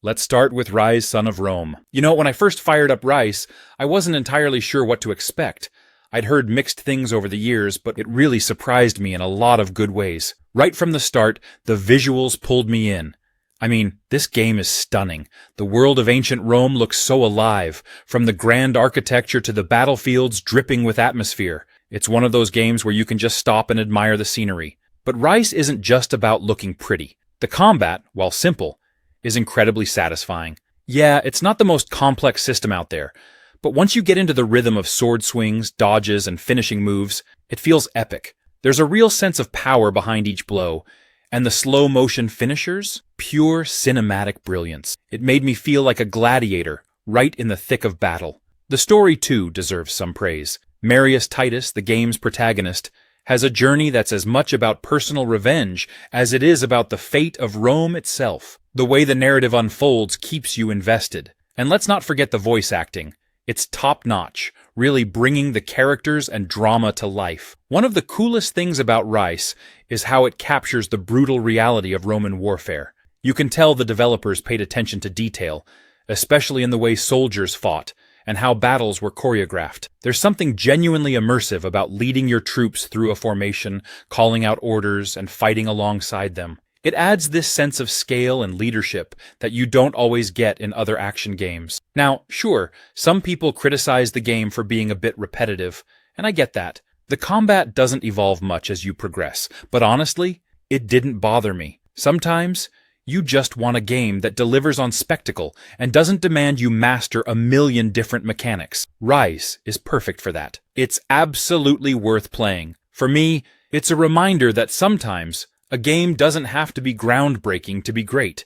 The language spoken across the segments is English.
Let's start with Rise, Son of Rome. When I first fired up Rise, I wasn't entirely sure what to expect. I'd heard mixed things over the years, but it really surprised me in a lot of good ways. Right from the start, the visuals pulled me in. This game is stunning. The world of ancient Rome looks so alive, from the grand architecture to the battlefields dripping with atmosphere. It's one of those games where you can just stop and admire the scenery. But Rise isn't just about looking pretty. The combat, while simple, is incredibly satisfying. Yeah, it's not the most complex system out there, but once you get into the rhythm of sword swings, dodges, and finishing moves, it feels epic. There's a real sense of power behind each blow, and the slow-motion finishers, pure cinematic brilliance. It made me feel like a gladiator, right in the thick of battle. The story, too, deserves some praise. Marius Titus, the game's protagonist, has a journey that's as much about personal revenge as it is about the fate of Rome itself. The way the narrative unfolds keeps you invested. And let's not forget the voice acting. It's top-notch, really bringing the characters and drama to life. One of the coolest things about Rise is how it captures the brutal reality of Roman warfare. You can tell the developers paid attention to detail, especially in the way soldiers fought, and how battles were choreographed. There's something genuinely immersive about leading your troops through a formation, calling out orders, and fighting alongside them. It adds this sense of scale and leadership that you don't always get in other action games. Now, sure, some people criticize the game for being a bit repetitive, and I get that. The combat doesn't evolve much as you progress, but honestly, it didn't bother me. Sometimes, you just want a game that delivers on spectacle and doesn't demand you master a million different mechanics. Rise is perfect for that. It's absolutely worth playing. For me, it's a reminder that sometimes a game doesn't have to be groundbreaking to be great.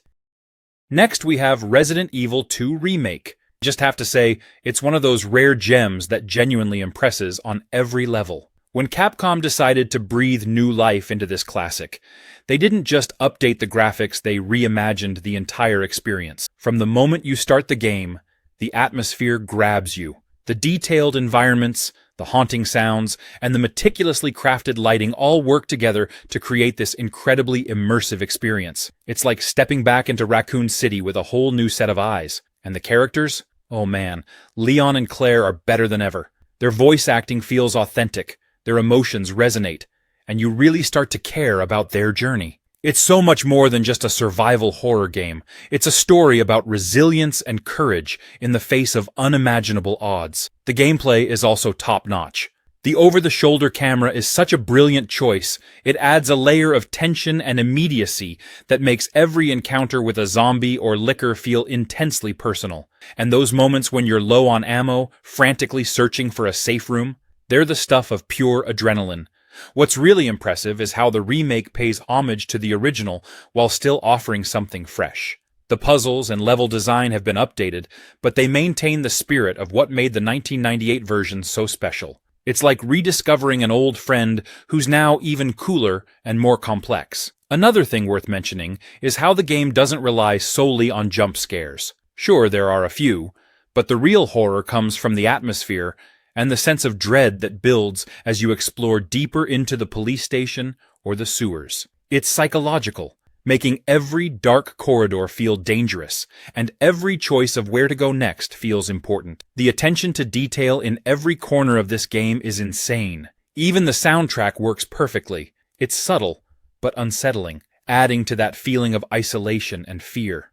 Next, we have Resident Evil 2 Remake. Just have to say, it's one of those rare gems that genuinely impresses on every level. When Capcom decided to breathe new life into this classic, they didn't just update the graphics, they reimagined the entire experience. From the moment you start the game, the atmosphere grabs you. The detailed environments, the haunting sounds, and the meticulously crafted lighting all work together to create this incredibly immersive experience. It's like stepping back into Raccoon City with a whole new set of eyes. And the characters? Oh man, Leon and Claire are better than ever. Their voice acting feels authentic, their emotions resonate, and you really start to care about their journey. It's so much more than just a survival horror game. It's a story about resilience and courage in the face of unimaginable odds. The gameplay is also top-notch. The over-the-shoulder camera is such a brilliant choice. It adds a layer of tension and immediacy that makes every encounter with a zombie or licker feel intensely personal. And those moments when you're low on ammo, frantically searching for a safe room, they're the stuff of pure adrenaline. What's really impressive is how the remake pays homage to the original while still offering something fresh. The puzzles and level design have been updated, but they maintain the spirit of what made the 1998 version so special. It's like rediscovering an old friend who's now even cooler and more complex. Another thing worth mentioning is how the game doesn't rely solely on jump scares. Sure, there are a few, but the real horror comes from the atmosphere and the sense of dread that builds as you explore deeper into the police station or the sewers. It's psychological, making every dark corridor feel dangerous, and every choice of where to go next feels important. The attention to detail in every corner of this game is insane. Even the soundtrack works perfectly. It's subtle, but unsettling, adding to that feeling of isolation and fear.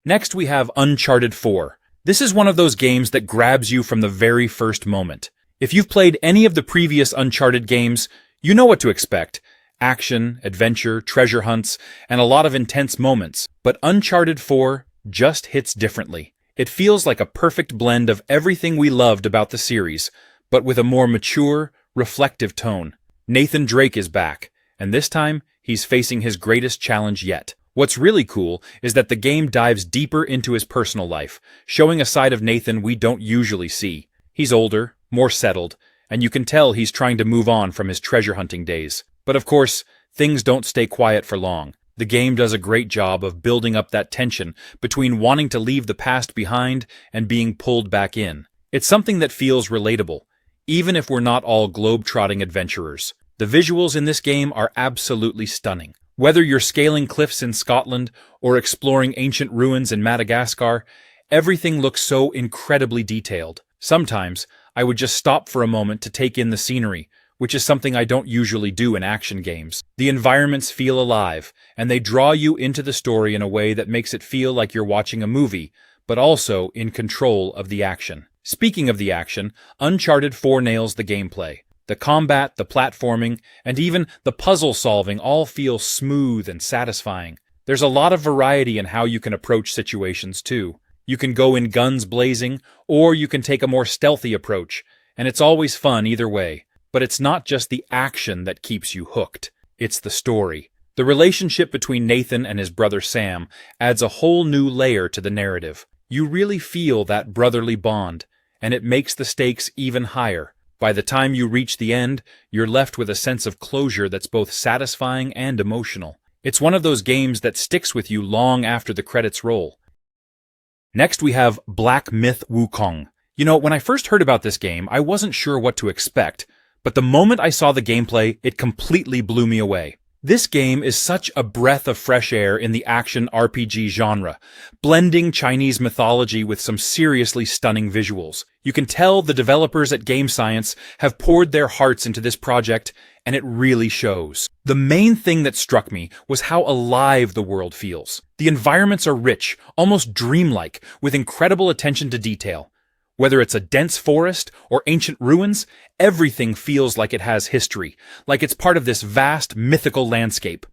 Next we have Uncharted 4. This is one of those games that grabs you from the very first moment. If you've played any of the previous Uncharted games, you know what to expect. Action, adventure, treasure hunts, and a lot of intense moments. But Uncharted 4 just hits differently. It feels like a perfect blend of everything we loved about the series, but with a more mature, reflective tone. Nathan Drake is back, and this time, he's facing his greatest challenge yet. What's really cool is that the game dives deeper into his personal life, showing a side of Nathan we don't usually see. He's older, more settled, and you can tell he's trying to move on from his treasure hunting days. But of course, things don't stay quiet for long. The game does a great job of building up that tension between wanting to leave the past behind and being pulled back in. It's something that feels relatable, even if we're not all globe-trotting adventurers. The visuals in this game are absolutely stunning. Whether you're scaling cliffs in Scotland or exploring ancient ruins in Madagascar, everything looks so incredibly detailed. Sometimes, I would just stop for a moment to take in the scenery, which is something I don't usually do in action games. The environments feel alive, and they draw you into the story in a way that makes it feel like you're watching a movie, but also in control of the action. Speaking of the action, Uncharted 4 nails the gameplay. The combat, the platforming, and even the puzzle solving all feel smooth and satisfying. There's a lot of variety in how you can approach situations too. You can go in guns blazing, or you can take a more stealthy approach, and it's always fun either way. But it's not just the action that keeps you hooked, it's the story. The relationship between Nathan and his brother Sam adds a whole new layer to the narrative. You really feel that brotherly bond, and it makes the stakes even higher. By the time you reach the end, you're left with a sense of closure that's both satisfying and emotional. It's one of those games that sticks with you long after the credits roll. Next we have Black Myth Wukong. When I first heard about this game, I wasn't sure what to expect, but the moment I saw the gameplay, it completely blew me away. This game is such a breath of fresh air in the action RPG genre, blending Chinese mythology with some seriously stunning visuals. You can tell the developers at Game Science have poured their hearts into this project, and it really shows. The main thing that struck me was how alive the world feels. The environments are rich, almost dreamlike, with incredible attention to detail. Whether it's a dense forest or ancient ruins, everything feels like it has history, like it's part of this vast, mythical landscape.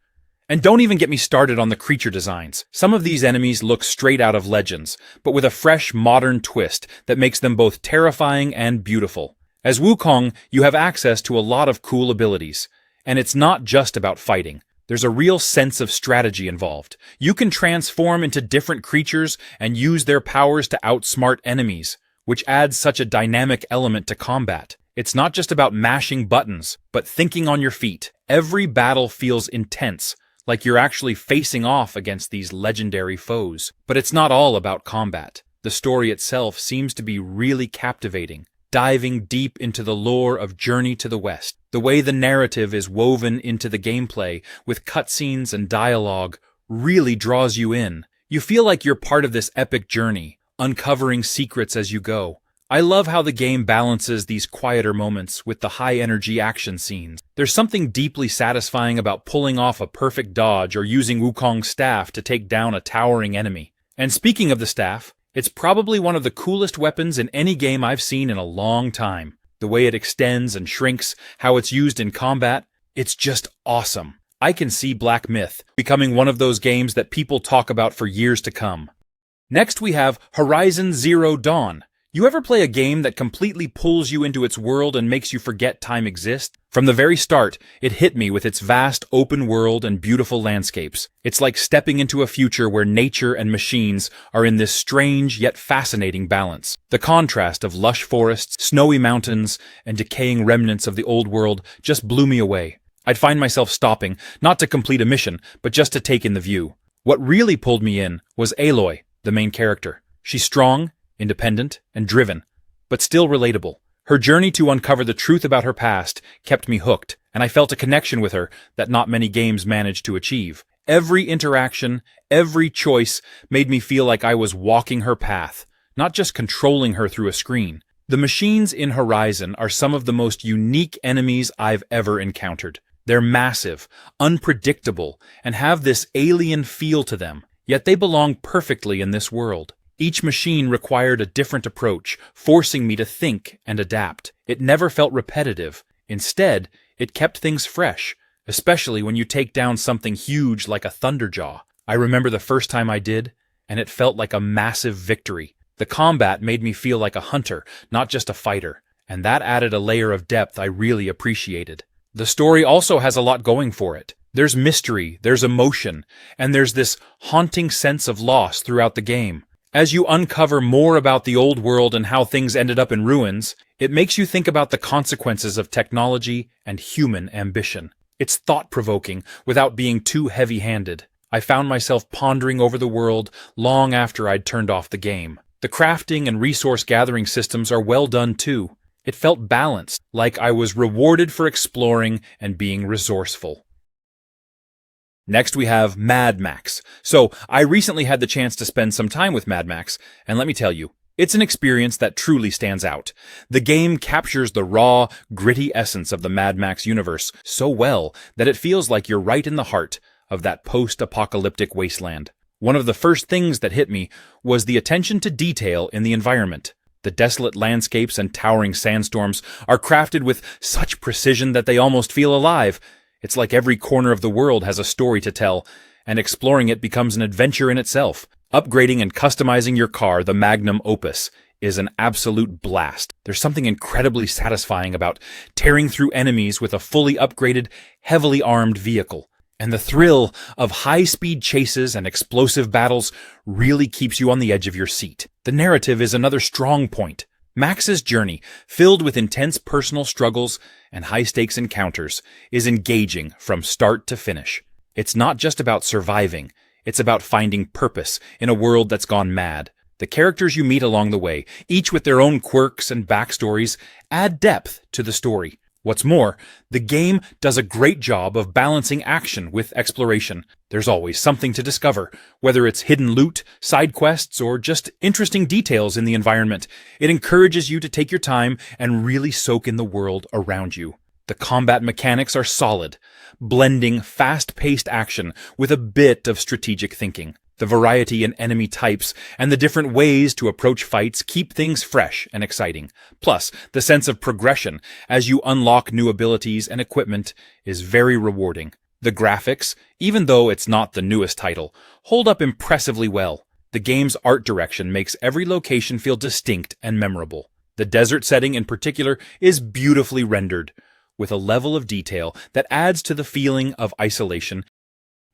And don't even get me started on the creature designs. Some of these enemies look straight out of Legends, but with a fresh, modern twist that makes them both terrifying and beautiful. As Wukong, you have access to a lot of cool abilities. And it's not just about fighting. There's a real sense of strategy involved. You can transform into different creatures and use their powers to outsmart enemies, which adds such a dynamic element to combat. It's not just about mashing buttons, but thinking on your feet. Every battle feels intense, like you're actually facing off against these legendary foes. But it's not all about combat. The story itself seems to be really captivating, diving deep into the lore of Journey to the West. The way the narrative is woven into the gameplay, with cutscenes and dialogue, really draws you in. You feel like you're part of this epic journey, uncovering secrets as you go. I love how the game balances these quieter moments with the high-energy action scenes. There's something deeply satisfying about pulling off a perfect dodge or using Wukong's staff to take down a towering enemy. And speaking of the staff, it's probably one of the coolest weapons in any game I've seen in a long time. The way it extends and shrinks, how it's used in combat, it's just awesome. I can see Black Myth becoming one of those games that people talk about for years to come. Next we have Horizon Zero Dawn. You ever play a game that completely pulls you into its world and makes you forget time exists? From the very start, it hit me with its vast open world and beautiful landscapes. It's like stepping into a future where nature and machines are in this strange yet fascinating balance. The contrast of lush forests, snowy mountains, and decaying remnants of the old world just blew me away. I'd find myself stopping, not to complete a mission, but just to take in the view. What really pulled me in was Aloy, the main character. She's strong, independent, and driven, but still relatable. Her journey to uncover the truth about her past kept me hooked, and I felt a connection with her that not many games manage to achieve. Every interaction, every choice made me feel like I was walking her path, not just controlling her through a screen. The machines in Horizon are some of the most unique enemies I've ever encountered. They're massive, unpredictable, and have this alien feel to them. Yet they belong perfectly in this world. Each machine required a different approach, forcing me to think and adapt. It never felt repetitive. Instead, it kept things fresh, especially when you take down something huge like a Thunderjaw. I remember the first time I did, and it felt like a massive victory. The combat made me feel like a hunter, not just a fighter, and that added a layer of depth I really appreciated. The story also has a lot going for it. There's mystery, there's emotion, and there's this haunting sense of loss throughout the game. As you uncover more about the old world and how things ended up in ruins, it makes you think about the consequences of technology and human ambition. It's thought-provoking without being too heavy-handed. I found myself pondering over the world long after I'd turned off the game. The crafting and resource-gathering systems are well done too. It felt balanced, like I was rewarded for exploring and being resourceful. Next we have Mad Max. So I recently had the chance to spend some time with Mad Max, and let me tell you, it's an experience that truly stands out. The game captures the raw, gritty essence of the Mad Max universe so well that it feels like you're right in the heart of that post-apocalyptic wasteland. One of the first things that hit me was the attention to detail in the environment. The desolate landscapes and towering sandstorms are crafted with such precision that they almost feel alive. It's like every corner of the world has a story to tell, and exploring it becomes an adventure in itself. Upgrading and customizing your car, the magnum opus, is an absolute blast. There's something incredibly satisfying about tearing through enemies with a fully upgraded, heavily armed vehicle. And the thrill of high-speed chases and explosive battles really keeps you on the edge of your seat. The narrative is another strong point. Max's journey, filled with intense personal struggles and high-stakes encounters, is engaging from start to finish. It's not just about surviving, it's about finding purpose in a world that's gone mad. The characters you meet along the way, each with their own quirks and backstories, add depth to the story. What's more, the game does a great job of balancing action with exploration. There's always something to discover, whether it's hidden loot, side quests, or just interesting details in the environment. It encourages you to take your time and really soak in the world around you. The combat mechanics are solid, blending fast-paced action with a bit of strategic thinking. The variety in enemy types and the different ways to approach fights keep things fresh and exciting. Plus, the sense of progression as you unlock new abilities and equipment is very rewarding. The graphics, even though it's not the newest title, hold up impressively well. The game's art direction makes every location feel distinct and memorable. The desert setting in particular is beautifully rendered, with a level of detail that adds to the feeling of isolation.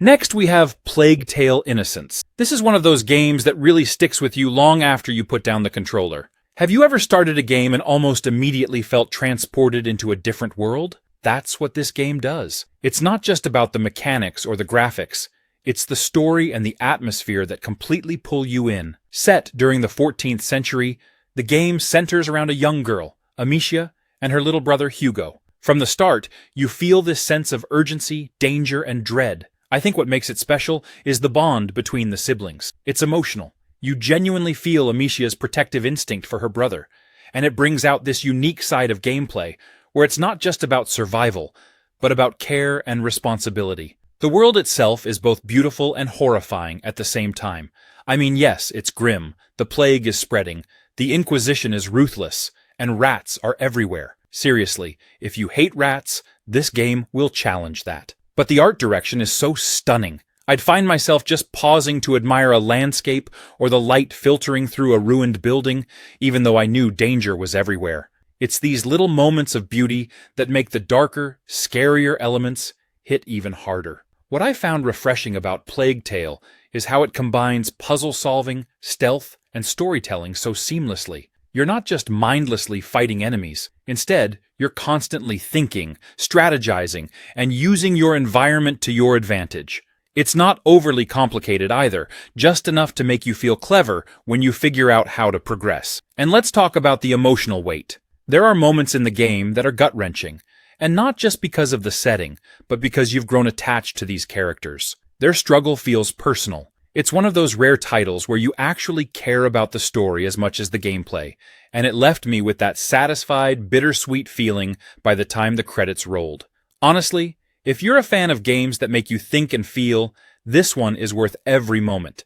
Next, we have Plague Tale: Innocence. This is one of those games that really sticks with you long after you put down the controller. Have you ever started a game and almost immediately felt transported into a different world? That's what this game does. It's not just about the mechanics or the graphics. It's the story and the atmosphere that completely pull you in. Set during the 14th century, the game centers around a young girl, Amicia, and her little brother Hugo. From the start, you feel this sense of urgency, danger, and dread. I think what makes it special is the bond between the siblings. It's emotional. You genuinely feel Amicia's protective instinct for her brother, and it brings out this unique side of gameplay, where it's not just about survival, but about care and responsibility. The world itself is both beautiful and horrifying at the same time. I mean, yes, it's grim, the plague is spreading, the Inquisition is ruthless, and rats are everywhere. Seriously, if you hate rats, this game will challenge that. But the art direction is so stunning. I'd find myself just pausing to admire a landscape or the light filtering through a ruined building, even though I knew danger was everywhere. It's these little moments of beauty that make the darker, scarier elements hit even harder. What I found refreshing about Plague Tale is how it combines puzzle solving, stealth, and storytelling so seamlessly. You're not just mindlessly fighting enemies. Instead, you're constantly thinking, strategizing, and using your environment to your advantage. It's not overly complicated either, just enough to make you feel clever when you figure out how to progress. And let's talk about the emotional weight. There are moments in the game that are gut-wrenching, and not just because of the setting, but because you've grown attached to these characters. Their struggle feels personal. It's one of those rare titles where you actually care about the story as much as the gameplay, and it left me with that satisfied, bittersweet feeling by the time the credits rolled. Honestly, if you're a fan of games that make you think and feel, this one is worth every moment.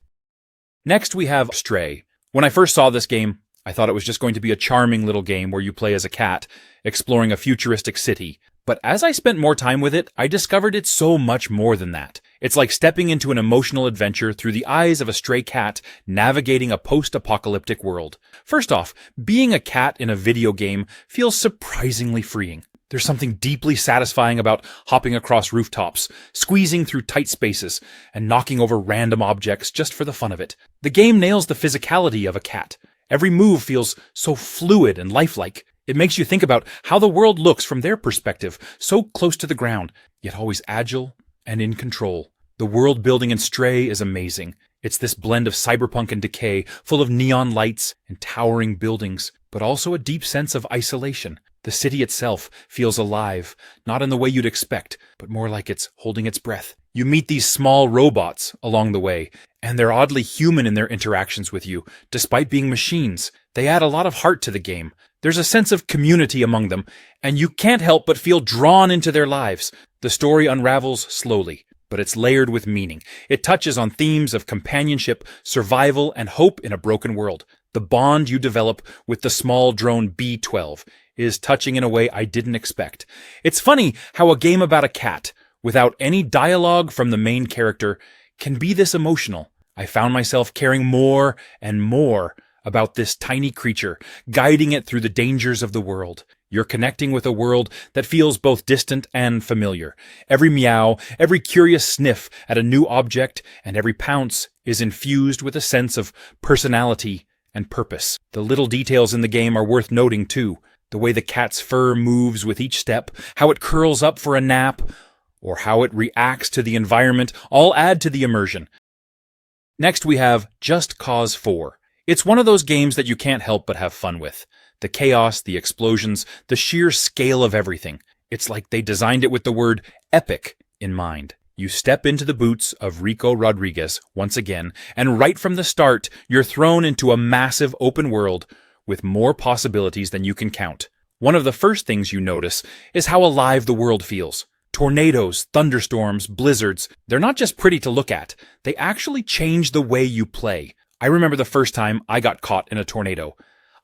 Next we have Stray. When I first saw this game, I thought it was just going to be a charming little game where you play as a cat, exploring a futuristic city. But as I spent more time with it, I discovered it's so much more than that. It's like stepping into an emotional adventure through the eyes of a stray cat navigating a post-apocalyptic world. First off, being a cat in a video game feels surprisingly freeing. There's something deeply satisfying about hopping across rooftops, squeezing through tight spaces, and knocking over random objects just for the fun of it. The game nails the physicality of a cat. Every move feels so fluid and lifelike. It makes you think about how the world looks from their perspective, so close to the ground, yet always agile and in control. The world building in Stray is amazing. It's this blend of cyberpunk and decay, full of neon lights and towering buildings, but also a deep sense of isolation. The city itself feels alive, not in the way you'd expect, but more like it's holding its breath. You meet these small robots along the way, and they're oddly human in their interactions with you, despite being machines. They add a lot of heart to the game. There's a sense of community among them, and you can't help but feel drawn into their lives. The story unravels slowly, but it's layered with meaning. It touches on themes of companionship, survival, and hope in a broken world. The bond you develop with the small drone B-12 is touching in a way I didn't expect. It's funny how a game about a cat, without any dialogue from the main character, can be this emotional. I found myself caring more and more about this tiny creature, guiding it through the dangers of the world. You're connecting with a world that feels both distant and familiar. Every meow, every curious sniff at a new object, and every pounce is infused with a sense of personality and purpose. The little details in the game are worth noting too. The way the cat's fur moves with each step, how it curls up for a nap, or how it reacts to the environment, all add to the immersion. Next we have Just Cause 4. It's one of those games that you can't help but have fun with. The chaos, the explosions, the sheer scale of everything. It's like they designed it with the word epic in mind. You step into the boots of Rico Rodriguez once again, and right from the start, you're thrown into a massive open world with more possibilities than you can count. One of the first things you notice is how alive the world feels. Tornadoes, thunderstorms, blizzards, they're not just pretty to look at, they actually change the way you play. I remember the first time I got caught in a tornado.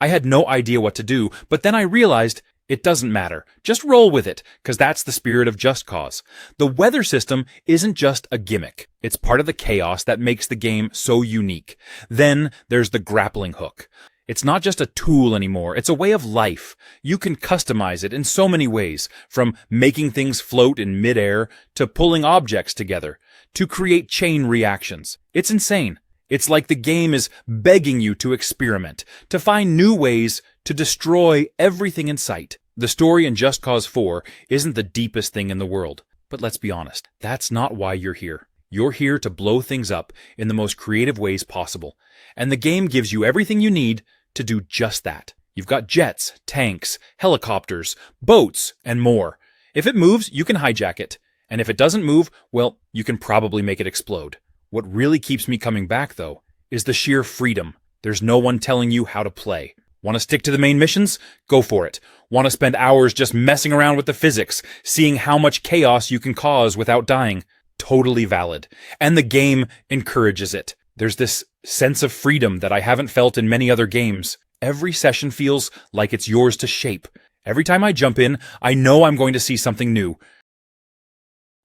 I had no idea what to do, but then I realized it doesn't matter. Just roll with it, because that's the spirit of Just Cause. The weather system isn't just a gimmick. It's part of the chaos that makes the game so unique. Then there's the grappling hook. It's not just a tool anymore, it's a way of life. You can customize it in so many ways, from making things float in midair to pulling objects together, to create chain reactions. It's insane. It's like the game is begging you to experiment, to find new ways to destroy everything in sight. The story in Just Cause 4 isn't the deepest thing in the world, but let's be honest, that's not why you're here. You're here to blow things up in the most creative ways possible, and the game gives you everything you need to do just that. You've got jets, tanks, helicopters, boats, and more. If it moves, you can hijack it, and if it doesn't move, well, you can probably make it explode. What really keeps me coming back, though, is the sheer freedom. There's no one telling you how to play. Want to stick to the main missions? Go for it. Want to spend hours just messing around with the physics, seeing how much chaos you can cause without dying? Totally valid. And the game encourages it. There's this sense of freedom that I haven't felt in many other games. Every session feels like it's yours to shape. Every time I jump in, I know I'm going to see something new.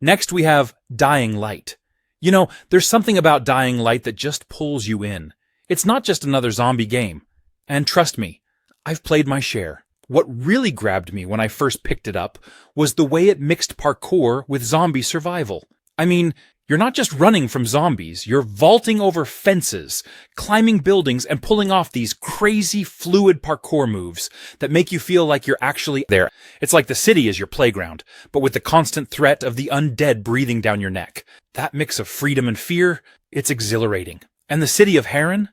Next we have Dying Light. You know, there's something about Dying Light that just pulls you in. It's not just another zombie game. And trust me, I've played my share. What really grabbed me when I first picked it up was the way it mixed parkour with zombie survival. I mean, you're not just running from zombies, you're vaulting over fences, climbing buildings, and pulling off these crazy fluid parkour moves that make you feel like you're actually there. It's like the city is your playground, but with the constant threat of the undead breathing down your neck. That mix of freedom and fear, it's exhilarating. And the city of Heron?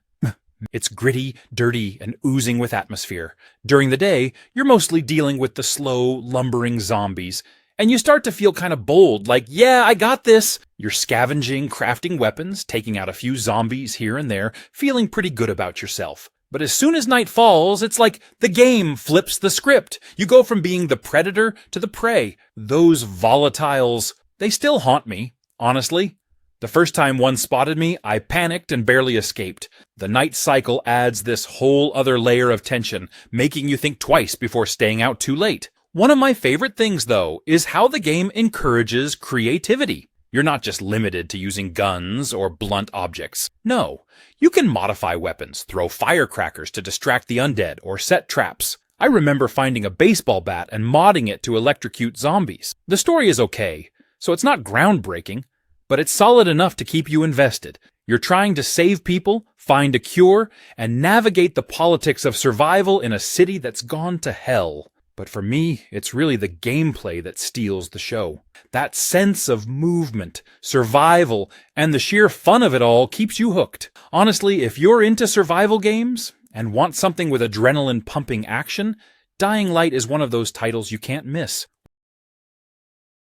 It's gritty, dirty, and oozing with atmosphere. During the day, you're mostly dealing with the slow, lumbering zombies, and you start to feel kind of bold, like, yeah, I got this. You're scavenging, crafting weapons, taking out a few zombies here and there, feeling pretty good about yourself. But as soon as night falls, it's like the game flips the script. You go from being the predator to the prey. Those volatiles, they still haunt me, honestly. The first time one spotted me, I panicked and barely escaped. The night cycle adds this whole other layer of tension, making you think twice before staying out too late. One of my favorite things, though, is how the game encourages creativity. You're not just limited to using guns or blunt objects. No, you can modify weapons, throw firecrackers to distract the undead, or set traps. I remember finding a baseball bat and modding it to electrocute zombies. The story is okay, so it's not groundbreaking, but it's solid enough to keep you invested. You're trying to save people, find a cure, and navigate the politics of survival in a city that's gone to hell. But for me, it's really the gameplay that steals the show. That sense of movement, survival, and the sheer fun of it all keeps you hooked. Honestly, if you're into survival games and want something with adrenaline-pumping action, Dying Light is one of those titles you can't miss.